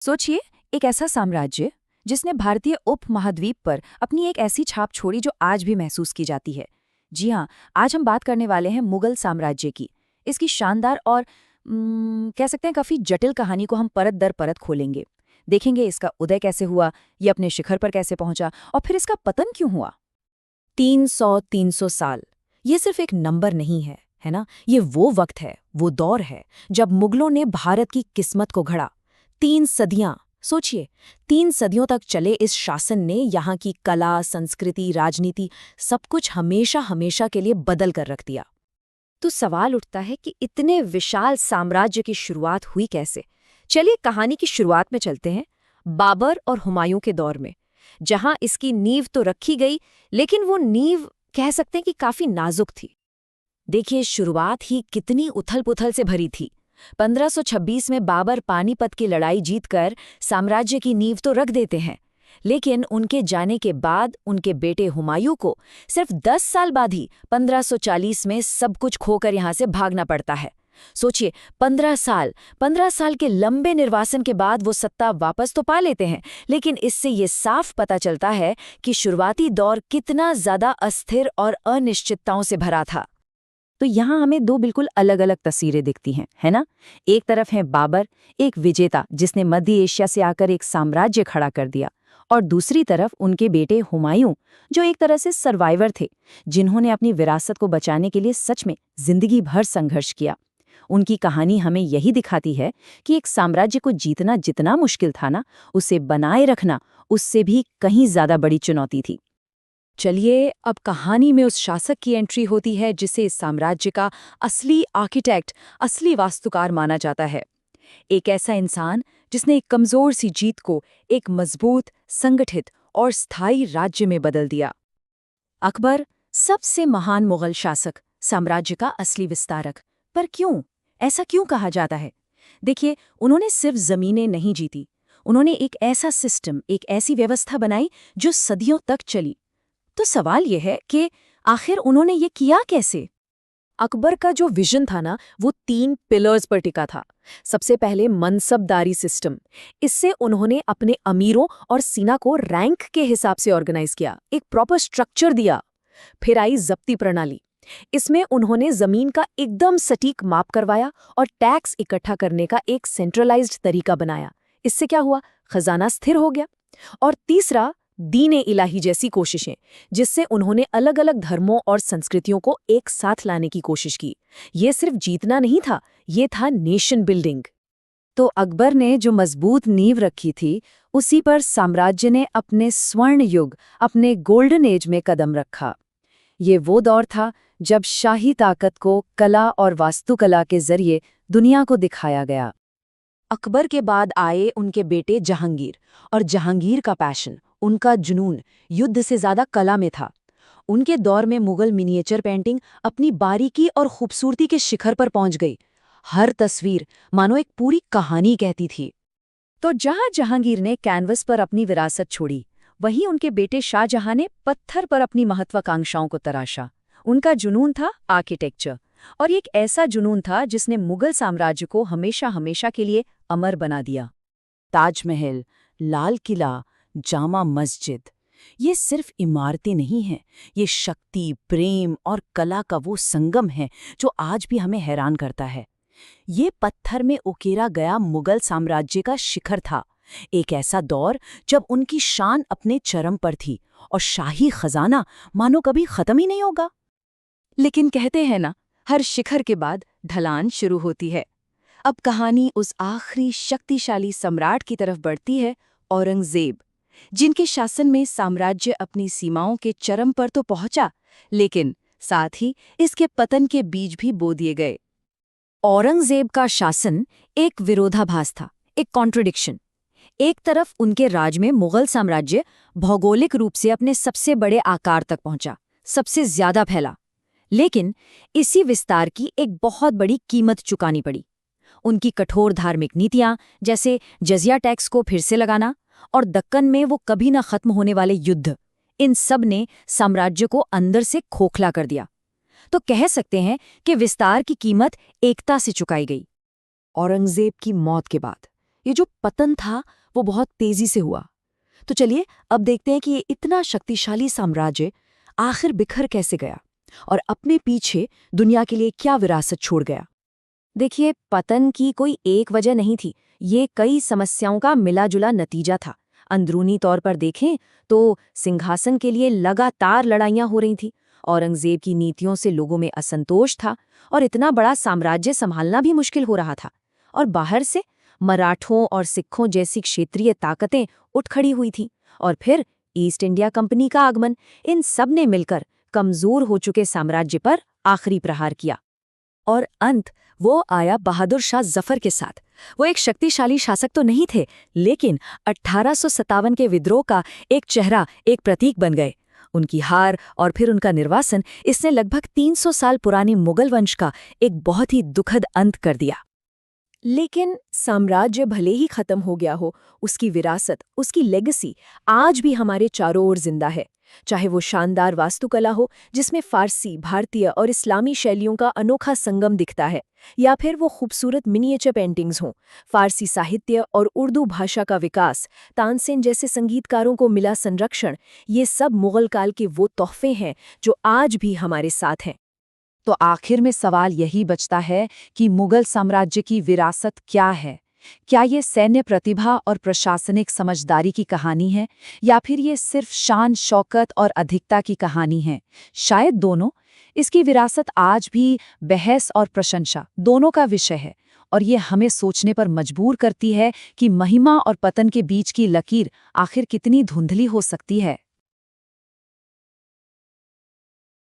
सोचिए, एक ऐसा साम्राज्य जिसने भारतीय उपमहाद्वीप पर अपनी एक ऐसी छाप छोड़ी जो आज भी महसूस की जाती है। जी हाँ, आज हम बात करने वाले हैं मुगल साम्राज्य की। इसकी शानदार और कह सकते हैं काफी जटिल कहानी को हम परत दर परत खोलेंगे। देखेंगे इसका उदय कैसे हुआ, ये अपने शिखर पर कैसे पहुंचा और फिर इसका पतन क्यों हुआ। 300 साल, ये सिर्फ एक नंबर नहीं है ना? ये वो वक्त है, वो दौर है जब मुगलों ने भारत की किस्मत को घड़ा। 3 सदियां, सोचिए, 3 सदियों तक चले इस शासन ने यहाँ की कला, संस्कृति, राजनीति, सब कुछ हमेशा हमेशा के लिए बदल कर रख दिया। तो सवाल उठता है कि इतने विशाल साम्राज्य की शुरुआत हुई कैसे। चलिए कहानी की शुरुआत में चलते हैं, बाबर और हुमायूं के दौर में, जहां इसकी नींव तो रखी गई, लेकिन वो नींव कह सकते हैं कि काफी नाजुक थी। देखिए, शुरुआत ही कितनी उथल-पुथल से भरी थी। 1526 में बाबर पानीपत की लड़ाई जीतकर साम्राज्य की नींव तो रख देते हैं, लेकिन उनके जाने के बाद उनके बेटे हुमायूं को सिर्फ 10 साल बाद ही 1540 में सब कुछ खोकर यहां से भागना पड़ता है। सोचिए, 15 साल के लंबे निर्वासन के बाद वो सत्ता वापस तो पा लेते हैं, लेकिन इससे ये साफ पता चलता है कि शुरुआती दौर कितना ज्यादा अस्थिर और अनिश्चितताओं से भरा था। तो यहाँ हमें दो बिल्कुल अलग अलग तस्वीरें दिखती हैं, है ना? एक तरफ है बाबर, एक विजेता जिसने मध्य एशिया से आकर एक साम्राज्य खड़ा कर दिया, और दूसरी तरफ उनके बेटे हुमायूं, जो एक तरह से सर्वाइवर थे, जिन्होंने अपनी विरासत को बचाने के लिए सच में जिंदगी भर संघर्ष किया। उनकी कहानी हमें यही दिखाती है कि एक साम्राज्य को जीतना जितना मुश्किल था ना, उसे बनाए रखना उससे भी कहीं ज्यादा बड़ी चुनौती थी। चलिए, अब कहानी में उस शासक की एंट्री होती है जिसे इस साम्राज्य का असली आर्किटेक्ट, असली वास्तुकार माना जाता है। एक ऐसा इंसान जिसने एक कमजोर सी जीत को एक मजबूत, संगठित और स्थायी राज्य में बदल दिया। अकबर, सबसे महान मुगल शासक, साम्राज्य का असली विस्तारक। पर क्यों? ऐसा क्यों कहा जाता है? देखिए, उन्होंने सिर्फ जमीनें नहीं जीती, उन्होंने एक ऐसा सिस्टम, एक ऐसी व्यवस्था बनाई जो सदियों तक चली। तो सवाल यह है कि आखिर उन्होंने ये किया कैसे? अकबर का जो विजन था ना, वो 3 पिलर्स पर टिका था। सबसे पहले मनसबदारी सिस्टम। इससे उन्होंने अपने अमीरों और सेना को रैंक के हिसाब से ऑर्गेनाइज किया, एक प्रॉपर स्ट्रक्चर दिया। फिर आई जब्ती प्रणाली। इसमें उन्होंने जमीन का एकदम सटीक माप करवाया और टैक्स इकट्ठा करने का एक सेंट्रलाइज्ड तरीका बनाया। इससे क्या हुआ? खजाना स्थिर हो गया। और तीसरा, दीन-ए इलाही जैसी कोशिशें, जिससे उन्होंने अलग अलग धर्मों और संस्कृतियों को एक साथ लाने की कोशिश की। ये सिर्फ जीतना नहीं था, ये था नेशन बिल्डिंग। तो अकबर ने जो मजबूत नींव रखी थी, उसी पर साम्राज्य ने अपने स्वर्ण युग, अपने गोल्डन एज में कदम रखा। ये वो दौर था जब शाही ताकत को कला और वास्तुकला के जरिए दुनिया को दिखाया गया। अकबर के बाद आए उनके बेटे जहांगीर, और जहांगीर का पैशन, उनका जुनून युद्ध से ज्यादा कला में था। उनके दौर में मुगल मिनिएचर पेंटिंग अपनी बारीकी और खूबसूरती के शिखर पर पहुंच गई। हर तस्वीर मानो एक पूरी कहानी कहती थी। तो जहां जहांगीर ने कैनवस पर अपनी विरासत छोड़ी, वहीं उनके बेटे शाहजहां ने पत्थर पर अपनी महत्वाकांक्षाओं को तराशा। उनका जुनून था आर्किटेक्चर, और एक ऐसा जुनून था जिसने मुगल साम्राज्य को हमेशा हमेशा के लिए अमर बना दिया। ताजमहल, लाल किला, जामा मस्जिद, ये सिर्फ इमारतें नहीं हैं, ये शक्ति, प्रेम और कला का वो संगम है जो आज भी हमें हैरान करता है। ये पत्थर में उकेरा गया मुगल साम्राज्य का शिखर था, एक ऐसा दौर जब उनकी शान अपने चरम पर थी और शाही खजाना मानो कभी खत्म ही नहीं होगा। लेकिन कहते हैं ना, हर शिखर के बाद ढलान शुरू होती है। अब कहानी उस आखिरी शक्तिशाली सम्राट की तरफ बढ़ती है, औरंगजेब, जिनके शासन में साम्राज्य अपनी सीमाओं के चरम पर तो पहुंचा, लेकिन साथ ही इसके पतन के बीज भी बो दिए गए। औरंगजेब का शासन एक विरोधाभास था, एक कॉन्ट्रडिक्शन। एक तरफ उनके राज में मुगल साम्राज्य भौगोलिक रूप से अपने सबसे बड़े आकार तक पहुंचा, सबसे ज्यादा फैला, लेकिन इसी विस्तार की एक बहुत बड़ी कीमत चुकानी पड़ी। उनकी कठोर धार्मिक नीतियां, जैसे जजिया टैक्स को फिर से लगाना और दक्कन में वो कभी न खत्म होने वाले युद्ध, इन सब ने साम्राज्य को अंदर से खोखला कर दिया। तो कह सकते हैं कि विस्तार की कीमत एकता से चुकाई गई। औरंगजेब की मौत के बाद ये जो पतन था वो बहुत तेजी से हुआ। तो चलिए अब देखते हैं कि ये इतना शक्तिशाली साम्राज्य आखिर बिखर कैसे गया और अपने पीछे दुनिया के लिए क्या विरासत छोड़ गया। देखिए, पतन की कोई एक वजह नहीं थी, ये कई समस्याओं का मिला-जुला नतीजा था। अंदरूनी तौर पर देखें तो सिंहासन के लिए लगातार लड़ाइयां हो रही थीं। औरंगजेब की नीतियों से लोगों में असंतोष था और इतना बड़ा साम्राज्य संभालना भी मुश्किल हो रहा था। और बाहर से मराठों और सिखों जैसी क्षेत्रीय ताकतें उठ खड़ी हुई थीं। और फिर ईस्ट इंडिया कंपनी का आगमन, इन सब ने मिलकर कमजोर हो चुके साम्राज्य पर आखिरी प्रहार किया। और अंत वो आया बहादुर शाह जफर के साथ। वो एक शक्तिशाली शासक तो नहीं थे, लेकिन 1857 के विद्रोह का एक चेहरा, एक प्रतीक बन गए। उनकी हार और फिर उनका निर्वासन, इसने लगभग 300 साल पुरानी मुगल वंश का एक बहुत ही दुखद अंत कर दिया। लेकिन साम्राज्य भले ही खत्म हो गया हो, उसकी विरासत, उसकी लेगेसी आज भी हमारे चारों ओर जिंदा है। चाहे वो शानदार वास्तुकला हो जिसमें फारसी, भारतीय और इस्लामी शैलियों का अनोखा संगम दिखता है, या फिर वो खूबसूरत मिनिएचर पेंटिंग्स हों, फारसी साहित्य और उर्दू भाषा का विकास, तानसेन जैसे संगीतकारों को मिला संरक्षण, ये सब मुगल काल के वो तोहफे हैं जो आज भी हमारे साथ हैं। तो आखिर में सवाल यही बचता है कि मुगल साम्राज्य की विरासत क्या है? क्या ये सैन्य प्रतिभा और प्रशासनिक समझदारी की कहानी है, या फिर ये सिर्फ शान शौकत और अधिकता की कहानी है? शायद दोनों। इसकी विरासत आज भी बहस और प्रशंसा दोनों का विषय है, और ये हमें सोचने पर मजबूर करती है कि महिमा और पतन के बीच की लकीर आखिर कितनी धुंधली हो सकती है।